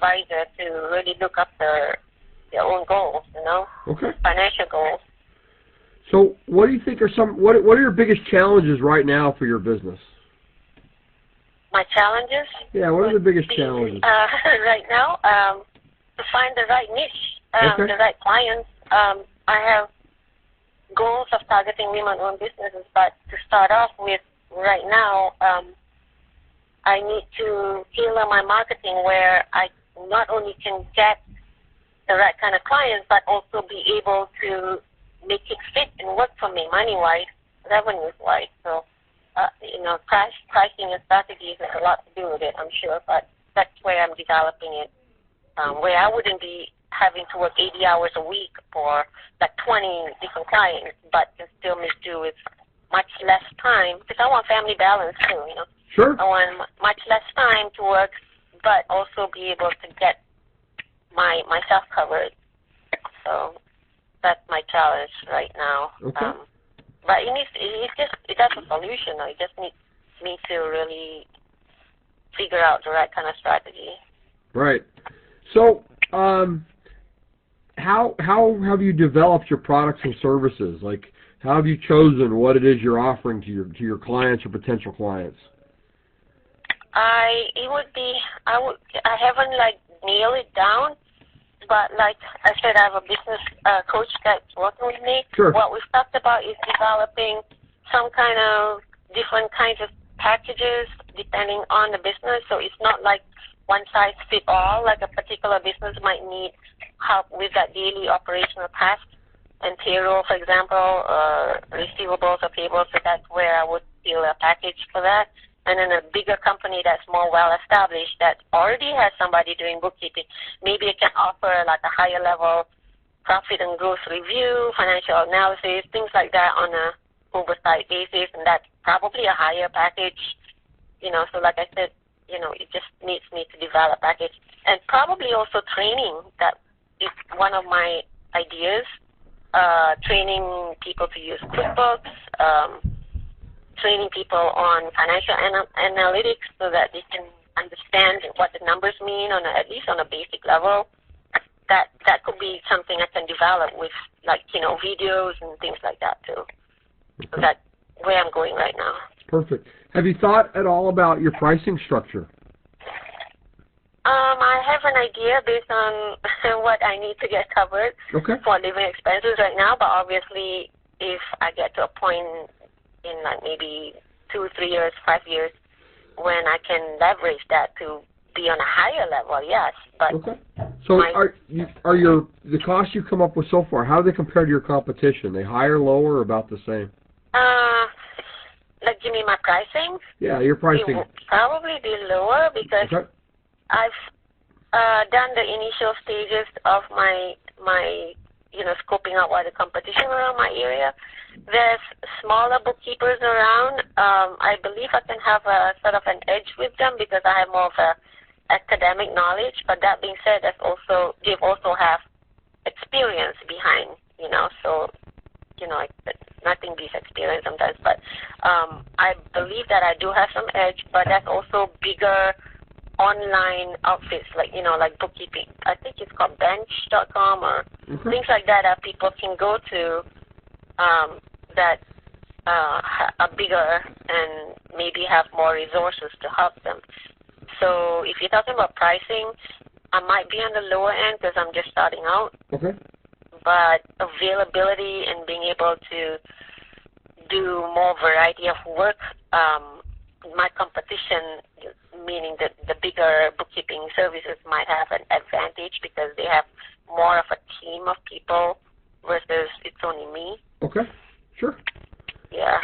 advisor to really look after their own goals, Okay. financial goals. So what do you think are what are your biggest challenges right now for your business? My challenges? Yeah, what are the biggest challenges? Right now, to find the right niche, Okay. the right clients. I have goals of targeting women-owned businesses, but to start off with, right now, I need to tailor my marketing where I not only can get the right kind of clients, but also be able to make it fit and work for me money-wise, revenues-wise. So, pricing and strategies has a lot to do with it, I'm sure, but that's where I'm developing it, where I wouldn't be having to work 80 hours a week for like 20 different clients, but can still make do with much less time, because I want family balance too, Sure. I want much less time to work, but also be able to get myself covered. So that's my challenge right now. Okay. But that's a solution. It just needs me to really figure out the right kind of strategy. Right. So, how have you developed your products and services? Like, how have you chosen what it is you're offering to your clients or potential clients? I haven't nailed it down, but like I said, I have a business coach that's working with me. Sure. What we've talked about is developing some kind of different kinds of packages depending on the business. So it's not like one size fit all. Like a particular business might need help with that daily operational task and payroll, for example, receivables or payables. So that's where I would tailor a package for that. And then a bigger company that's more well-established that already has somebody doing bookkeeping, maybe it can offer like a higher level profit and growth review, financial analysis, things like that on a oversight basis, and that's probably a higher package, so like I said, it just needs me to develop a package. And probably also training, that is one of my ideas, training people to use QuickBooks, training people on financial analytics so that they can understand what the numbers mean at least on a basic level. That could be something I can develop with videos and things like that too. Okay. So that's where I'm going right now. Perfect. Have you thought at all about your pricing structure? I have an idea based on what I need to get covered for living expenses right now, but obviously if I get to a point in maybe 2, 3 years, 5 years, when I can leverage that to be on a higher level, yes. But so are the costs you come up with so far, how do they compare to your competition? They higher, lower, or about the same? You mean my pricing? Yeah, your pricing. It will probably be lower because I've done the initial stages of my scoping out what the competition around my area. There's smaller bookkeepers around. I believe I can have a sort of an edge with them because I have more of a academic knowledge. But that being said, they also have experience behind, so nothing beats experience sometimes. But I believe that I do have some edge, but that's also bigger online outfits like bookkeeping. I think it's called bench.com or things like that people can go to that are bigger and maybe have more resources to help them. So if you're talking about pricing, I might be on the lower end because I'm just starting out. But availability and being able to do more variety of work, my competition, meaning that the bigger bookkeeping services might have an advantage because they have more of a team of people versus it's only me. Okay, sure. Yeah.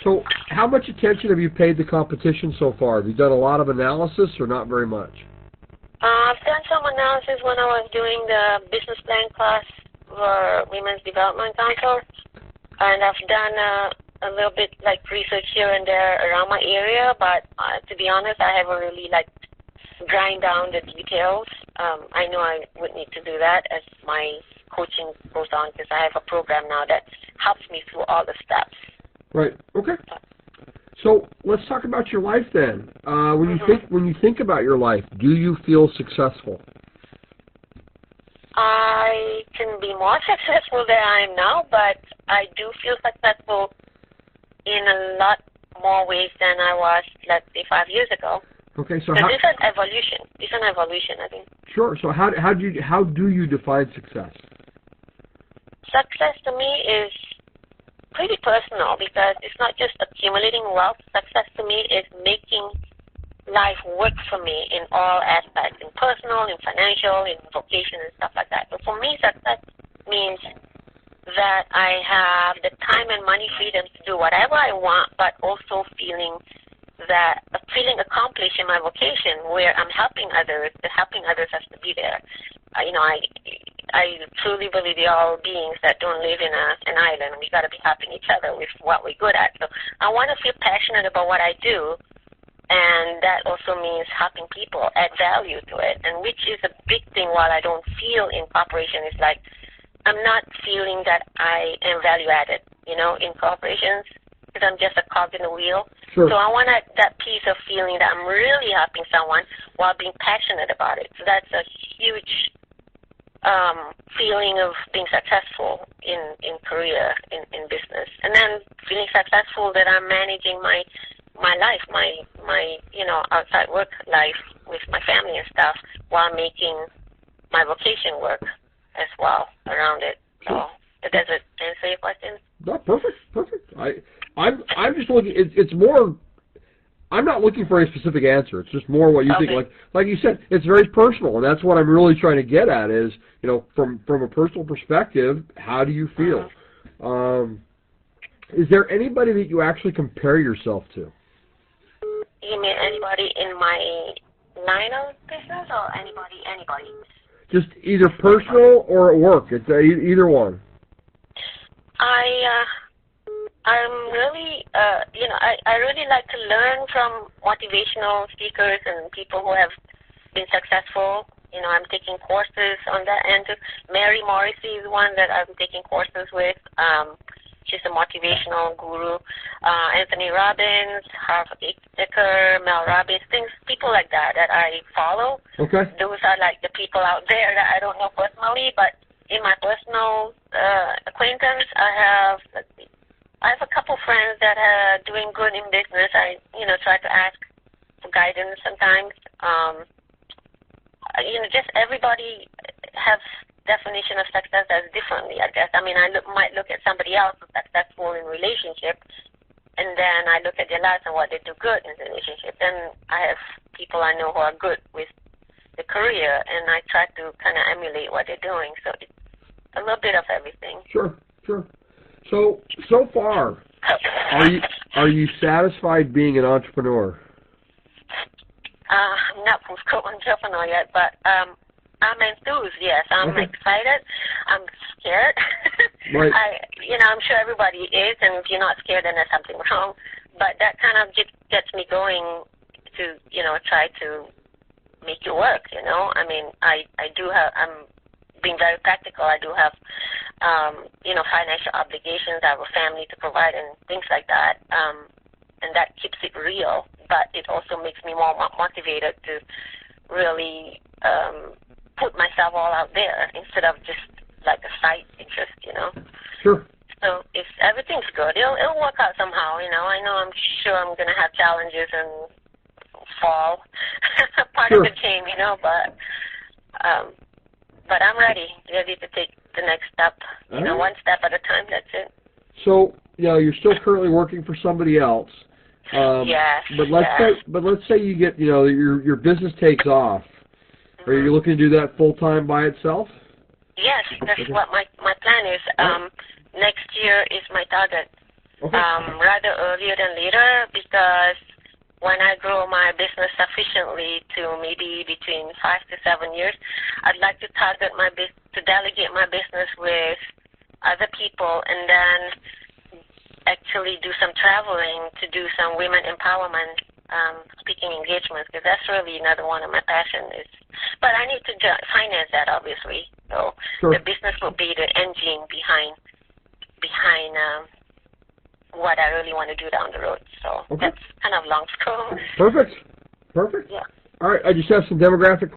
So how much attention have you paid the competition so far? Have you done a lot of analysis or not very much? I've done some analysis when I was doing the business plan class for Women's Development Council, and I've done a little bit research here and there around my area, but to be honest, I haven't really grind down the details. I know I would need to do that as my coaching goes on because I have a program now that helps me through all the steps. Right. Okay. So let's talk about your life then. When you think about your life, do you feel successful? I can be more successful than I am now, but I do feel successful in a lot more ways than I was, let's say, 5 years ago. Okay, so it's an evolution. It's an evolution, I think. Sure. So how do you define success? Success to me is pretty personal because it's not just accumulating wealth. Success to me is making life work for me in all aspects, in personal, in financial, in vocation, and stuff like that. But for me, success means that I have the time and money freedom to do whatever I want, but also feeling accomplished in my vocation where I'm helping others. The helping others has to be there. I truly believe we are all beings that don't live in an island. We got to be helping each other with what we're good at. So I want to feel passionate about what I do, and that also means helping people, add value to it, and which is a big thing. While I don't feel in corporation, it's like I'm not feeling that I am value added, in corporations, because I'm just a cog in the wheel. Sure. So I want that piece of feeling that I'm really helping someone while being passionate about it. So that's a huge feeling of being successful in career, in business. And then feeling successful that I'm managing my life, my outside work life with my family and stuff while making my vocation work as well around it. So does it answer your question? No, perfect. I'm just looking. It's more. I'm not looking for a specific answer. It's just more what you think. Like you said, it's very personal, and that's what I'm really trying to get at. Is from a personal perspective, how do you feel? Is there anybody that you actually compare yourself to? You mean anybody in my line of business, or anybody? Just either personal or at work. It's either one. I'm really, I really like to learn from motivational speakers and people who have been successful. I'm taking courses on that end. Mary Morrissey is one that I'm taking courses with. She's a motivational guru. Anthony Robbins, Harvard Iker, Mel Robbins, people like that I follow. Okay. Those are like the people out there that I don't know personally, but in my personal acquaintance, I have a couple friends that are doing good in business. I, try to ask for guidance sometimes. Just everybody has definition of success as differently, I guess. I mean, might look at somebody else who's successful in relationship, and then I look at their lives and what they do good in the relationship. Then I have people I know who are good with the career, and I try to kind of emulate what they're doing. So it's a little bit of everything. Sure. So far, are you satisfied being an entrepreneur? I'm not full-scope entrepreneur yet, but I'm enthused, yes. I'm excited. I'm scared. Right. I'm sure everybody is, and if you're not scared, then there's something wrong. But that kind of gets me going to, try to make it work, I mean, I'm being very practical. I do have, financial obligations. I have a family to provide and things like that. And that keeps it real, but it also makes me more motivated to really put myself all out there instead of just like a side interest, Sure. So if everything's good, it'll work out somehow, I'm sure I'm going to have challenges and fall. Part of the game, but I'm ready to take the next step, one step at a time, that's it. So, you're still currently working for somebody else. Yes. But let's say you get, your business takes off. Are you looking to do that full time by itself? Yes, that's what my plan is. Next year is my target. Okay. Rather earlier than later, because when I grow my business sufficiently to maybe between 5 to 7 years, I'd like to target to delegate my business with other people, and then actually do some traveling to do some women empowerment speaking engagements, because that's really another one of my passions. But I need to finance that, obviously. So The business will be the engine behind what I really want to do down the road. So okay. that's kind of long scope. Perfect. Perfect. Yeah. All right. I just have some demographic